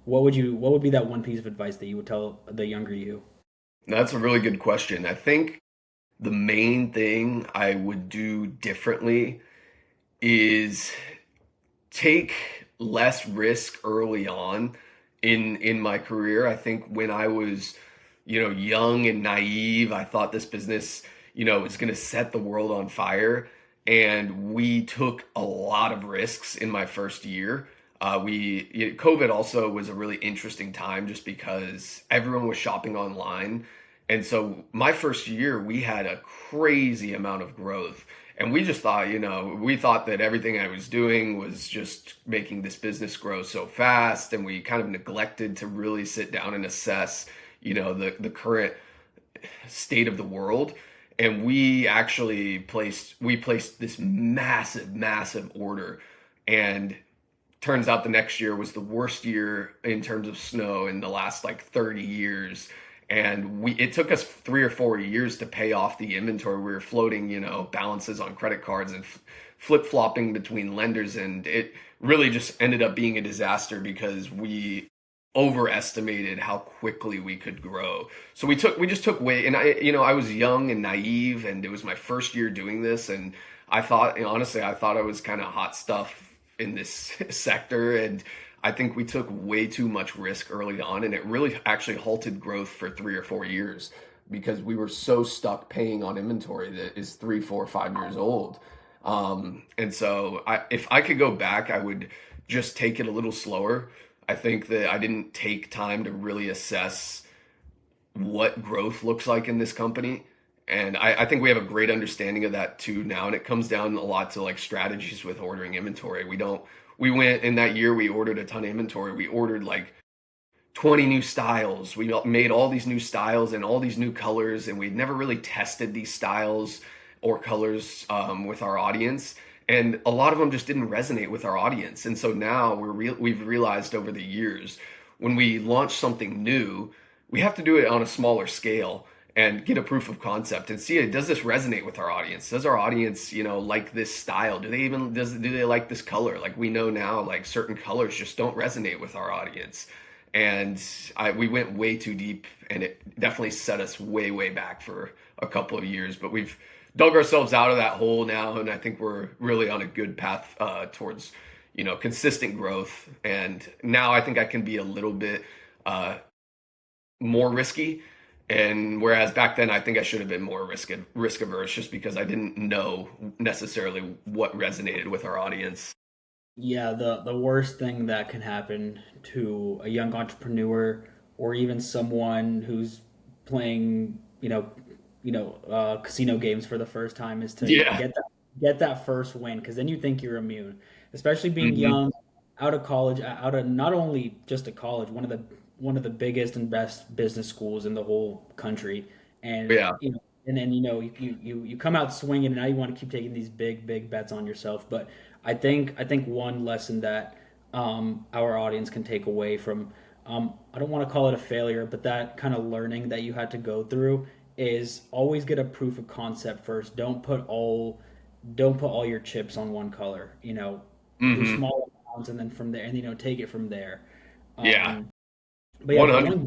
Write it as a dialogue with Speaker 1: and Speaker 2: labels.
Speaker 1: what would be that one piece of advice that you would tell the younger you?
Speaker 2: That's a really good question. I think the main thing I would do differently is take less risk early on in my career. I think when I was, young and naive, I thought this business, was going to set the world on fire, and we took a lot of risks in my first year. COVID also was a really interesting time just because everyone was shopping online. And so my first year, we had a crazy amount of growth. And we just thought, we thought that everything I was doing was just making this business grow so fast. And we kind of neglected to really sit down and assess, the current state of the world. And we placed this massive, massive order. And turns out the next year was the worst year in terms of snow in the last like 30 years. And it took us 3 or 4 years to pay off the inventory. We were floating, balances on credit cards and flip-flopping between lenders. And it really just ended up being a disaster because we overestimated how quickly we could grow. So we just took way, and I was young and naive, and it was my first year doing this. And honestly, I thought I was kind of hot stuff in this sector. And I think we took way too much risk early on, and it really actually halted growth for 3 or 4 years because we were so stuck paying on inventory that is 3, 4, 5 years old. And so if I could go back, I would just take it a little slower. I think that I didn't take time to really assess what growth looks like in this company. And I think we have a great understanding of that too now. And it comes down a lot to like strategies with ordering inventory. We went in that year, we ordered a ton of inventory. We ordered like 20 new styles. We made all these new styles and all these new colors. And we'd never really tested these styles or colors with our audience. And a lot of them just didn't resonate with our audience. And so now we've realized over the years, when we launch something new, we have to do it on a smaller scale and get a proof of concept and see it. Does this resonate with our audience? Does our audience, like this style? Do they like this color? Like we know now, like certain colors just don't resonate with our audience. And we went way too deep, and it definitely set us way, way back for a couple of years. But we've dug ourselves out of that hole now, and I think we're really on a good path towards, consistent growth. And now I think I can be a little bit more risky. And whereas back then, I think I should have been more risk averse just because I didn't know necessarily what resonated with our audience.
Speaker 1: Yeah, the worst thing that can happen to a young entrepreneur or even someone who's playing, casino games for the first time is to
Speaker 2: Yeah.
Speaker 1: get that first win, because then you think you're immune, especially being
Speaker 2: Hmm.
Speaker 1: young, out of college, out of not only just a college, one of the biggest and best business schools in the whole country, and
Speaker 2: Yeah.
Speaker 1: and then you come out swinging, and now you want to keep taking these big bets on yourself. But I think one lesson that our audience can take away from, I don't want to call it a failure, but that kind of learning that you had to go through is always get a proof of concept first. Don't put all your chips on one color. Do
Speaker 2: Hmm.
Speaker 1: small amounts, and then from there, and take it from there.
Speaker 2: Yeah.
Speaker 1: Um, but yeah,
Speaker 2: 100.
Speaker 1: going